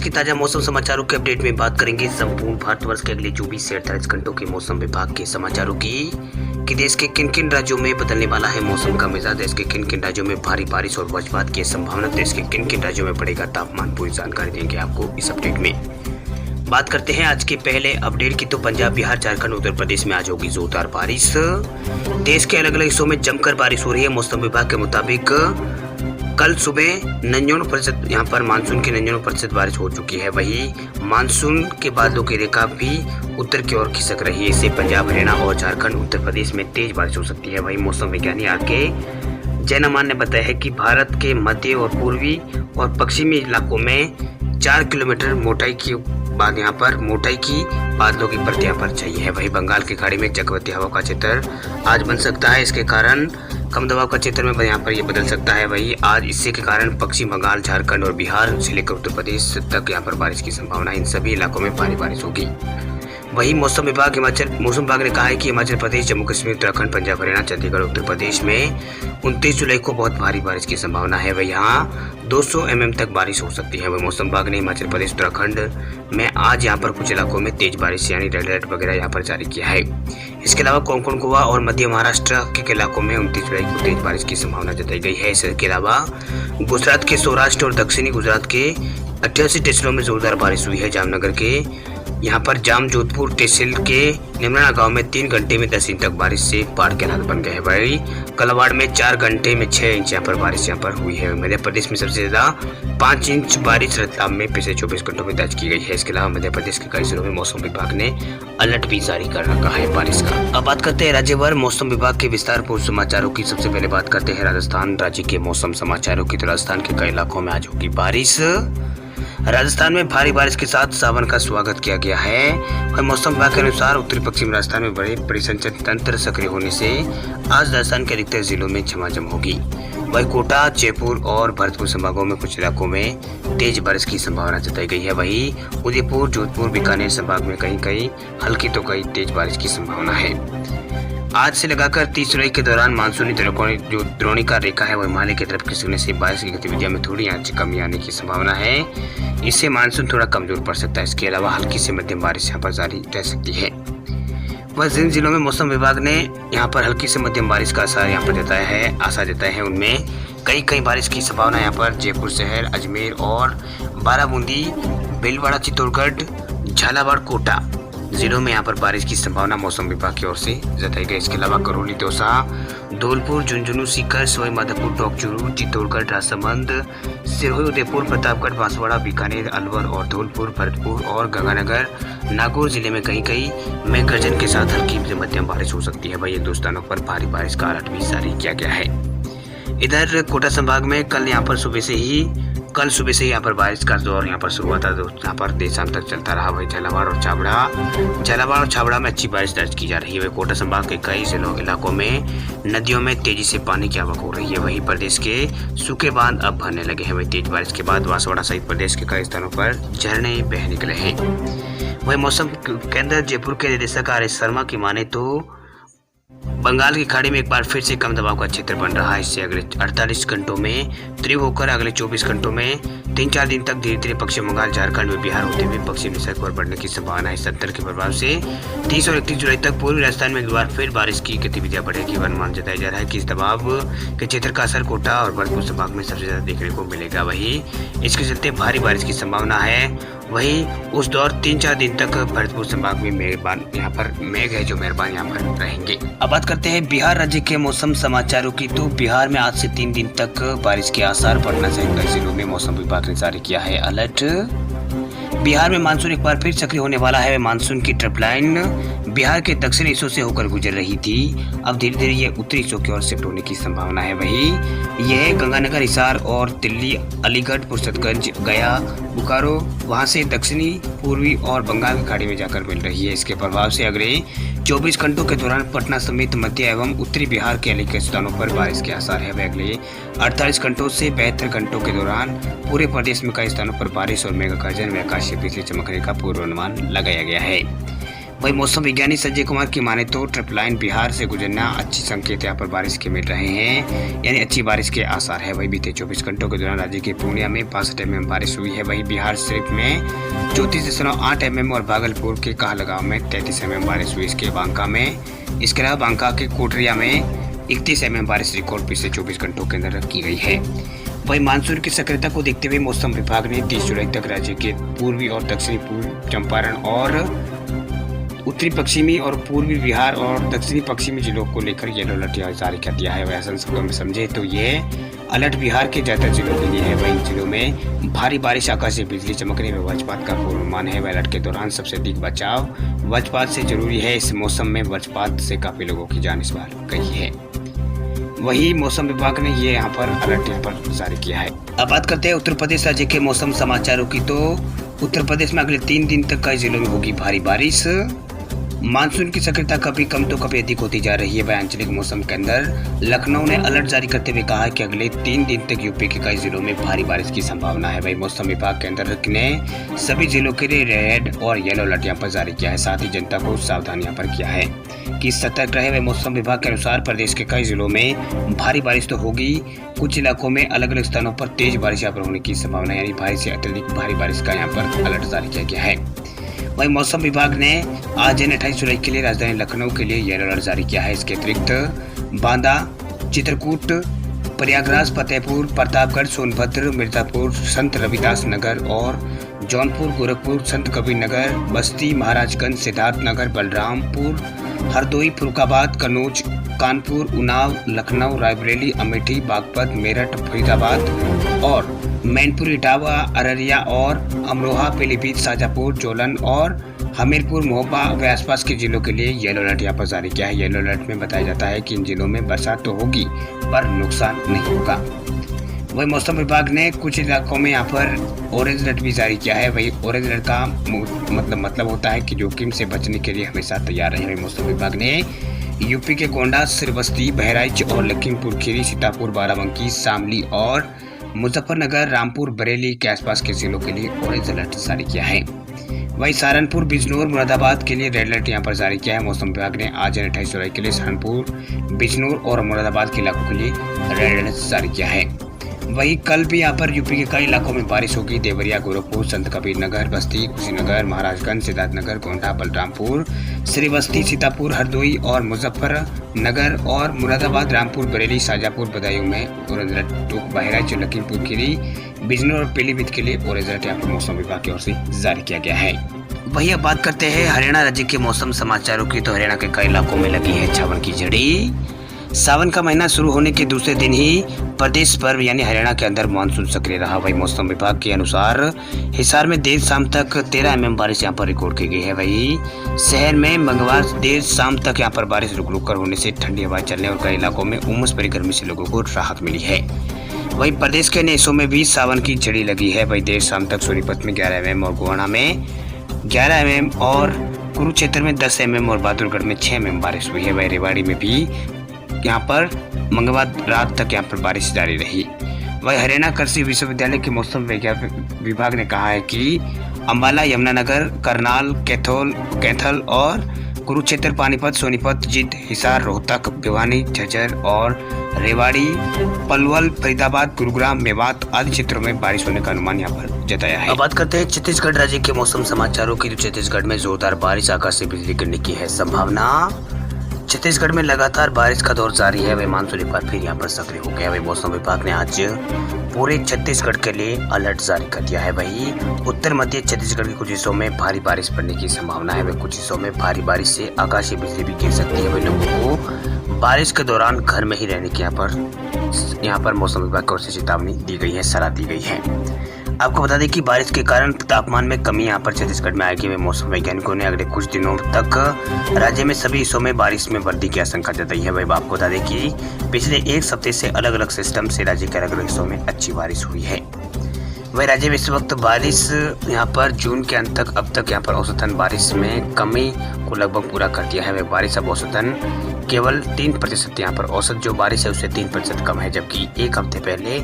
की ताजा मौसम समाचारों के अपडेट में बात करेंगे संपूर्ण भारतवर्ष के अगले 24 से 48 घंटों के मौसम विभाग के समाचारों की कि देश के किन किन राज्यों में बदलने वाला है मौसम का मिजाज, देश के किन किन राज्यों में भारी बारिश और वज्रपात की संभावना, देश के किन किन राज्यों में बढ़ेगा तापमान, पूरी जानकारी देंगे आपको इस अपडेट में। बात करते हैं आज के पहले अपडेट की, तो पंजाब, बिहार, झारखंड, उत्तर प्रदेश में आज होगी जोरदार बारिश। देश के अलग अलग हिस्सों में जमकर बारिश हो रही है। मौसम विभाग के मुताबिक कल सुबह 99% यहाँ पर मानसून की 99% बारिश हो चुकी है। वही मानसून के बादलों की रेखा भी उत्तर की ओर खिसक रही है। इससे पंजाब, हरियाणा और झारखंड, उत्तर प्रदेश में तेज बारिश हो सकती है। वही मौसम विज्ञानी आर.के. जैनमान ने बताया है कि भारत के मध्य और पूर्वी और पश्चिमी इलाकों में 4 किलोमीटर मोटाई की बाद यहाँ पर मोटाई की बादलों की परत यहाँ पर चाहिए है। वही बंगाल की खाड़ी में चक्रवाती हवा का क्षेत्र आज बन सकता है। इसके कारण कम दबाव का क्षेत्र में यहाँ पर ये बदल सकता है। वही आज इससे के कारण पश्चिम बंगाल, झारखंड और बिहार से लेकर उत्तर प्रदेश तक यहाँ पर बारिश की संभावना, इन सभी इलाकों में भारी बारिश होगी। वही मौसम विभाग ने कहा है कि हिमाचल प्रदेश, जम्मू कश्मीर, उत्तराखंड, पंजाब, हरियाणा, चंडीगढ़, उत्तर प्रदेश में 29 जुलाई को बहुत भारी बारिश की संभावना है। वही यहाँ 200 mm तक बारिश हो सकती है। वही मौसम विभाग ने हिमाचल प्रदेश, उत्तराखंड में आज यहाँ पर कुछ इलाकों में तेज बारिश यानी रेड अलर्ट वगैरह यहाँ पर जारी किया है। इसके अलावा कोंकण, गोवा और मध्य महाराष्ट्र के इलाकों में 29 जुलाई को तेज बारिश की संभावना जताई गई है। इसके अलावा गुजरात के सौराष्ट्र और दक्षिणी गुजरात के 88 तहसीलों में जोरदार बारिश हुई है। जामनगर के यहाँ पर जाम जोधपुर तहसील के निमराना गांव में 3 घंटे में 10 इंच तक बारिश से बाढ़ के हालात बन गए हैं। वही कलवाड़ में 4 घंटे में 6 इंच यहाँ पर बारिश यहाँ पर हुई है। मध्य प्रदेश में सबसे ज्यादा 5 इंच बारिश रतलाम में पिछले 24 घंटों में दर्ज की गई है। इसके अलावा मध्य प्रदेश के कई जिलों में मौसम विभाग ने अलर्ट भी जारी कर रखा है बारिश का। अब बात करते हैं राज्यभर मौसम विभाग के विस्तारपूर्ण समाचारों की। सबसे पहले बात करते हैं राजस्थान राज्य के मौसम समाचारों की। तो राजस्थान के कई इलाकों में आज होगी बारिश। राजस्थान में भारी बारिश के साथ सावन का स्वागत किया गया है। और मौसम विभाग के अनुसार उत्तरी पश्चिम राजस्थान में बड़े परिसंचरण तंत्र सक्रिय होने से आज राजस्थान के अधिकतर जिलों में झमाझम होगी। वही कोटा, जयपुर और भरतपुर संभागों में कुछ इलाकों में तेज बारिश की संभावना जताई गई है। वही उदयपुर, जोधपुर, बीकानेर संभाग में कहीं कहीं हल्की तो कहीं तेज बारिश की संभावना है। आज से लगाकर 30 जुलाई के दौरान मानसूनी जो द्रोणिका रेखा है वो हिमालय की तरफ खिसकने से बारिश की गतिविधियों में थोड़ी कमी आने की संभावना है। इससे मानसून थोड़ा कमजोर पड़ सकता है। इसके अलावा हल्की से मध्यम बारिश यहाँ पर जारी रह सकती है। वह जिन जिलों में मौसम विभाग ने यहाँ पर हल्की से मध्यम बारिश का आसार यहाँ पर जताया है उनमें कई बारिश की संभावना यहाँ पर जयपुर शहर, अजमेर और बाराबूंदी, भीलवाड़ा, चित्तौड़गढ़, झालावाड़, कोटा जिलों में यहाँ पर बारिश की संभावना मौसम विभाग की ओर से जताई गई। इसके अलावा करौली, दौसा, धौलपुर, झुंझुनू, सीकर, सवाई माधोपुर, टोंकचूरू, चित्तौड़गढ़, राजसमंद, सिरोही, उदयपुर, प्रतापगढ़, बांसवाड़ा, बीकानेर, अलवर और धौलपुर, भरतपुर और गंगानगर, नागौर जिले में कहीं मेघ गर्जन के साथ हल्की से मध्यम बारिश हो सकती है। वही इन 2 स्थानों पर भारी बारिश का अलर्ट भी जारी किया गया है। इधर कोटा संभाग में कल सुबह से ही यहाँ पर बारिश का दौर यहाँ पर शुरू हुआ था, तो यहाँ पर देर शाम तक चलता रहा। वही झालावाड़ और छाबड़ा में अच्छी बारिश दर्ज की जा रही है। वही कोटा संभाग के कई इलाकों में नदियों में तेजी से पानी की आवक हो रही है। वही प्रदेश के सूखे बांध अब भरने लगे हैं। वही तेज बारिश के बाद बांसवाड़ा सहित प्रदेश के कई स्थानों पर झरने बह निकले हैं। वही मौसम केंद्र जयपुर के निदेशक आर.एस. शर्मा की माने तो बंगाल की खाड़ी में एक बार फिर से कम दबाव का क्षेत्र बन रहा है। इससे अगले 48 घंटों में तीव्र होकर अगले 24 घंटों में 3-4 दिन तक धीरे धीरे पश्चिम बंगाल, झारखंड में बिहार होते हुए पश्चिम दिशा पर बढ़ने की संभावना है। इस तंत्र के प्रभाव से 30 और 31 जुलाई तक पूर्वी राजस्थान में एक बार फिर बारिश की गतिविधियां बढ़ेगी। अनुमान जताया जा रहा है कि इस दबाव के क्षेत्र का असर कोटा और भरतपुर संभाग में सबसे ज्यादा देखने को मिलेगा। वही इसके चलते भारी बारिश की संभावना है। वही उस दौर 3-4 दिन तक भरतपुर संभाग में मेघ है जो मेहरबान यहाँ पर रहेंगे। अब बात करते हैं बिहार राज्य के मौसम समाचारों की। तो बिहार में आज से 3 दिन तक बारिश के आसार पड़ना चाहिए। कई जिलों में मौसम विभाग ने जारी किया है अलर्ट। बिहार में मानसून एक बार फिर सक्रिय होने वाला है। मानसून की ट्रफ लाइन बिहार के दक्षिणी हिस्सों से होकर गुजर रही थी, अब धीरे धीरे ये उत्तरी हिस्सों की ओर शिफ्ट होने की संभावना है। वही यह गंगानगर, हिसार और दिल्ली, अलीगढ़, फुर्सतगंज, गया, बोकारो वहां से दक्षिणी, पूर्वी और बंगाल की खाड़ी में जाकर मिल रही है। इसके प्रभाव से अगले 24 घंटों के दौरान पटना समेत मध्य एवं उत्तरी बिहार के अनेक स्थानों पर बारिश के आसार है। अगले 48 घंटों से 72 घंटों के दौरान पूरे प्रदेश में कई स्थानों पर बारिश और मेघ गर्जन व आकाशीय बिजली चमकने का पूर्वानुमान लगाया गया है। वही मौसम विज्ञानी संजय कुमार की माने तो ट्रिप लाइन बिहार से गुजरना अच्छी संकेत यहाँ पर बारिश के मिल रहे हैं, यानी अच्छी बारिश के आसार है। वही बीते 24 घंटों के दौरान राज्य के पूर्णिया में 65 mm बारिश हुई है। वही बिहार शरीफ में 34.8 mm और भागलपुर के कहलगांव में 33 mm बारिश हुई। इसके अलावा बांका के कोटरिया में 31 mm बारिश रिकॉर्ड पिछले 24 घंटों के अंदर की गई है। वही मानसून की सक्रियता को देखते हुए मौसम विभाग ने 30 जुलाई तक राज्य के पूर्वी और दक्षिणी पूर्व चंपारण और उत्तरी पश्चिमी और पूर्वी बिहार और दक्षिणी पश्चिमी जिलों को लेकर येलो अलर्ट जारी कर दिया है। वह आसान शब्दों में समझे तो ये अलर्ट बिहार के ज्यादातर जिलों के लिए है। वही जिलों में भारी बारिश, आकाशीय बिजली चमकने व वज्रपात का पूर्वानुमान है। वह अलर्ट के दौरान सबसे अधिक बचाव वज्रपात से जरूरी है। इस मौसम में वज्रपात से काफी लोगों की जान इस बार गई है। वही मौसम विभाग ने ये यहाँ पर अलर्ट जारी किया है। अब बात करते हैं उत्तर प्रदेश राज्य के मौसम समाचारों की। तो उत्तर प्रदेश में अगले 3 दिन तक कई जिलों में होगी भारी बारिश। मानसून की सक्रियता कभी कम तो कभी अधिक होती जा रही है। वह आंचलिक मौसम के अंदर लखनऊ ने अलर्ट जारी करते हुए कहा कि अगले 3 दिन तक यूपी के कई जिलों में भारी बारिश की संभावना है। वही मौसम विभाग के अंदर ने सभी जिलों के लिए रेड और येलो अलर्ट यहाँ पर जारी किया है। साथ ही जनता को सावधान यहाँ पर किया है कि सतर्क रहे। वह मौसम विभाग के अनुसार प्रदेश के कई जिलों में भारी बारिश तो होगी, कुछ इलाकों में अलग अलग स्थानों पर तेज बारिश यहाँ पर होने की संभावना, यानी भारी से अत्यधिक भारी बारिश का यहाँ पर अलर्ट जारी किया गया है। वहीं मौसम विभाग ने आज 28 जुलाई के लिए राजधानी लखनऊ के लिए येलो अलर्ट जारी किया है। इसके अतिरिक्त बांदा, चित्रकूट, प्रयागराज, फतेहपुर, प्रतापगढ़, सोनभद्र, मिर्जापुर, संत रविदास नगर और जौनपुर, गोरखपुर, संत कबीर नगर, बस्ती, महाराजगंज, सिद्धार्थनगर, बलरामपुर, हरदोई, फुर्रुखाबाद, कन्नौज, कानपुर, उन्नाव, लखनऊ, रायबरेली, अमेठी, बागपत, मेरठ, फरीदाबाद और मैनपुरी, इटावा, अररिया और अमरोहा, पीलीभीत, शाजापुर, जोलन और हमीरपुर, महोबा व आसपास के जिलों के लिए येलो अलर्ट यहाँ पर जारी किया है। येलो अलर्ट में बताया जाता है कि इन जिलों में बरसात तो होगी पर नुकसान नहीं होगा। वही मौसम विभाग ने कुछ इलाकों में यहाँ पर ऑरेंज अलर्ट भी जारी किया है। वही ऑरेंज अलर्ट का मतलब होता है कि जोखिम से बचने के लिए हमेशा तैयार रहे। मौसम विभाग ने यूपी के गोंडा, श्रीवस्ती, बहराइच और लखीमपुर खीरी, सीतापुर, बाराबंकी, शामली और मुजफ्फरनगर, रामपुर, बरेली के आसपास के जिलों के लिए ऑरेंज अलर्ट जारी किया है। वहीं सहारनपुर, बिजनौर, मुरादाबाद के लिए रेड अलर्ट यहाँ पर जारी किया है। मौसम विभाग ने आज 28 जुलाई के लिए सहारनपुर, बिजनौर और मुरादाबाद के इलाकों के लिए रेड अलर्ट जारी किया है। वहीं कल भी यहाँ पर यूपी के कई इलाकों में बारिश होगी। देवरिया, गोरखपुर, संत कबीर नगर, बस्ती, कुशीनगर, महाराजगंज, सिद्धार्थनगर, गोंडा, बलरामपुर, श्रीवस्ती, सीतापुर, हरदोई और मुजफ्फरनगर और मुरादाबाद, रामपुर, बरेली, शाजापुर, बदायूं में ऑरेंज अलर्ट, बहराइच, लखीमपुर खीरी, बिजनौर और पीलीभीत के लिए ऑरेंज अलर्ट यहाँ पर मौसम विभाग की ओर से जारी किया गया है। वही अब बात करते हैं हरियाणा राज्य के मौसम समाचारों की। तो हरियाणा के कई इलाकों में लगी है सावन की झड़ी। सावन का महीना शुरू होने के दूसरे दिन ही प्रदेश पर यानी हरियाणा के अंदर मानसून सक्रिय रहा। वही मौसम विभाग के अनुसार हिसार में देर शाम तक 13 mm बारिश यहाँ पर रिकॉर्ड की गई है। वही शहर में मंगलवार देर शाम तक यहाँ पर बारिश रुक रुक कर होने से ठंडी हवाएं चलने और कई इलाकों में उमस भरी गर्मी से लोगों को राहत मिली है। वही प्रदेश के अन्य हिस्सों में भी सावन की झड़ी लगी है। वही देर शाम तक सोनीपत में 11 mm और गोवाना में 11 mm और कुरुक्षेत्र में 10 mm और बहादुरगढ़ में 6 mm बारिश हुई है। वही रेवाड़ी में भी यहाँ पर मंगलवार रात तक यहाँ पर बारिश जारी रही। वही हरियाणा कृषि विश्वविद्यालय के मौसम विज्ञान विभाग ने कहा है कि अंबाला, यमुनानगर, करनाल, कैथल और कुरुक्षेत्र, पानीपत, सोनीपत, जींद, हिसार, रोहतक, भिवानी, झज्जर और रेवाड़ी, पलवल, फरीदाबाद, गुरुग्राम, मेवात आदि क्षेत्रों में बारिश होने का अनुमान यहाँ पर जताया है। अब बात करते हैं छत्तीसगढ़ राज्य के मौसम समाचारों की। छत्तीसगढ़ में जोरदार बारिश, आकाशीय बिजली गिरने की है संभावना। छत्तीसगढ़ में लगातार बारिश का दौर जारी है। वही मानसून एक बार फिर यहाँ पर सक्रिय हो गया। वही मौसम विभाग ने आज पूरे छत्तीसगढ़ के लिए अलर्ट जारी कर दिया है। वही उत्तर मध्य छत्तीसगढ़ के कुछ हिस्सों में भारी बारिश पड़ने की संभावना है। वही कुछ हिस्सों में भारी बारिश से आकाशीय बिजली भी गिर सकती है। वही लोगों को बारिश के दौरान घर में ही रहने की यहाँ पर मौसम विभाग की ओर से चेतावनी दी गई है, सलाह दी गई है। आपको बता दें कि बारिश के कारण तापमान में कमी यहाँ पर छत्तीसगढ़ में आएगी। मौसम वैज्ञानिकों ने अगले कुछ दिनों तक राज्य में सभी हिस्सों में बारिश में वृद्धि की आशंका जताई है। वही आपको बता दें कि पिछले एक हफ्ते से अलग अलग सिस्टम से राज्य के अलग अलग हिस्सों में अच्छी बारिश हुई है। वही राज्य में इस वक्त बारिश यहाँ पर जून के अंत तक अब तक यहाँ पर औसतन बारिश में कमी को लगभग पूरा कर दिया है। वह बारिश अब औसतन केवल 3% यहाँ पर औसत जो बारिश है उससे 3% कम है, जबकि एक हफ्ते पहले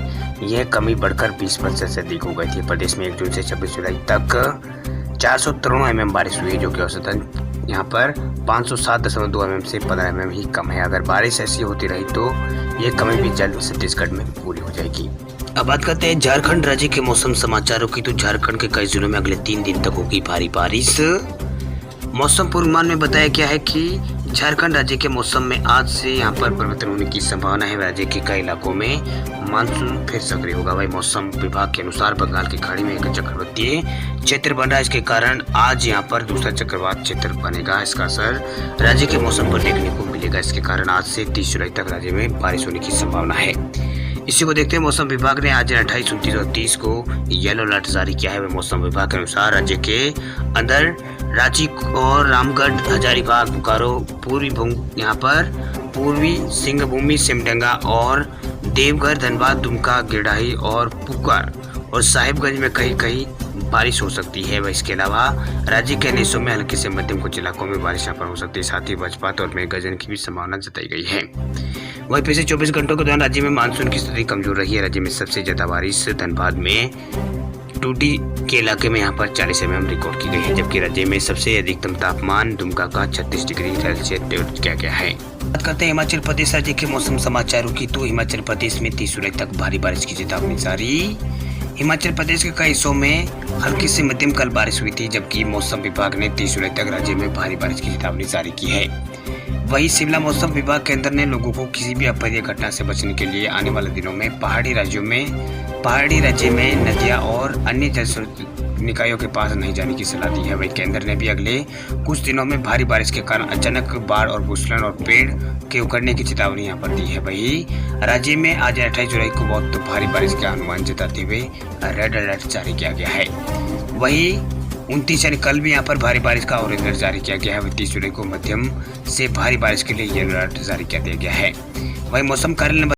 यह कमी बढ़कर 20% से अधिक हो गई थी। प्रदेश में 1 जून से 26 जुलाई तक 493 mm बारिश हुई, जो कि औसतन यहाँ पर 507.2 mm से 15 mm ही कम है। अगर बारिश ऐसी होती रही तो ये कमी भी जल्द छत्तीसगढ़ में पूरी हो जाएगी। अब बात करते हैं झारखंड राज्य के मौसम समाचारों की। तो झारखंड के कई जिलों में अगले 3 दिन तक होगी भारी बारिश। मौसम पूर्वानुमान में बताया गया है कि झारखंड राज्य के मौसम में आज से यहाँ पर परिवर्तन होने की संभावना है। राज्य के कई इलाकों में मानसून फिर सक्रिय होगा। वही मौसम विभाग के अनुसार बंगाल की खाड़ी में एक चक्रवातीय क्षेत्र बन रहा है। इसके कारण आज यहाँ पर दूसरा चक्रवात क्षेत्र बनेगा। इसका असर राज्य के मौसम पर देखने को मिलेगा। इसके कारण आज से 30 जुलाई तक राज्य में बारिश होने की संभावना है। इसी को देखते हुए मौसम विभाग ने आज 28, 29 और 30 को येलो अलर्ट जारी किया है। मौसम विभाग के अनुसार राज्य के अंदर रांची और रामगढ़, हजारीबाग, बोकारो, यहाँ पर पूर्वी सिंहभूमि, सिमडेगा और देवघर, धनबाद, दुमका, गिरडाही और पुकार और साहिबगंज में कहीं कहीं बारिश हो सकती है। वह इसके अलावा राज्य के अन्य हिस्सों में हल्के से मध्यम कुछ इलाकों में बारिश यहाँ पर हो सकती है। साथ ही वज्रपात और मेघ गर्जन की भी संभावना जताई गई है। वहीं पिछले 24 घंटों के दौरान राज्य में मानसून की स्थिति कमजोर रही है। राज्य में सबसे ज्यादा बारिश धनबाद में टूटी के इलाके में यहाँ पर 40 mm रिकॉर्ड की गई है, जबकि राज्य में सबसे अधिकतम तापमान दुमका का 36 डिग्री सेल्सियस दर्ज किया गया है। बात करते हैं हिमाचल प्रदेश राज्य के मौसम समाचारों की। तो हिमाचल प्रदेश में 30 जुलाई तक भारी बारिश की चेतावनी जारी। हिमाचल प्रदेश के कई हिस्सों में हल्की से मध्यम कल बारिश हुई थी, जबकि मौसम विभाग ने 30 जुलाई तक राज्य में भारी बारिश की चेतावनी जारी की है। वहीं शिमला मौसम विभाग केंद्र ने लोगों को किसी भी अप्रिय घटना से बचने के लिए आने वाले दिनों में पहाड़ी राज्य में नदियां और अन्य जल स्रोत निकायों के पास नहीं जाने की सलाह दी है। वही केंद्र ने भी अगले कुछ दिनों में भारी बारिश के कारण अचानक बाढ़ और भूस्खलन और पेड़ के उखड़ने की चेतावनी यहाँ पर दी है। वही राज्य में आज 28 जुलाई को बहुत भारी बारिश का अनुमान जताते हुए रेड अलर्ट जारी किया गया है। वही 29 यानी कल भी यहाँ पर भारी बारिश का ऑरेंज अलर्ट जारी किया गया है। 30 जुलाई को मध्यम से भारी बारिश के लिए येलो अलर्ट जारी कर दिया गया है। वही मौसम कार्यालय ने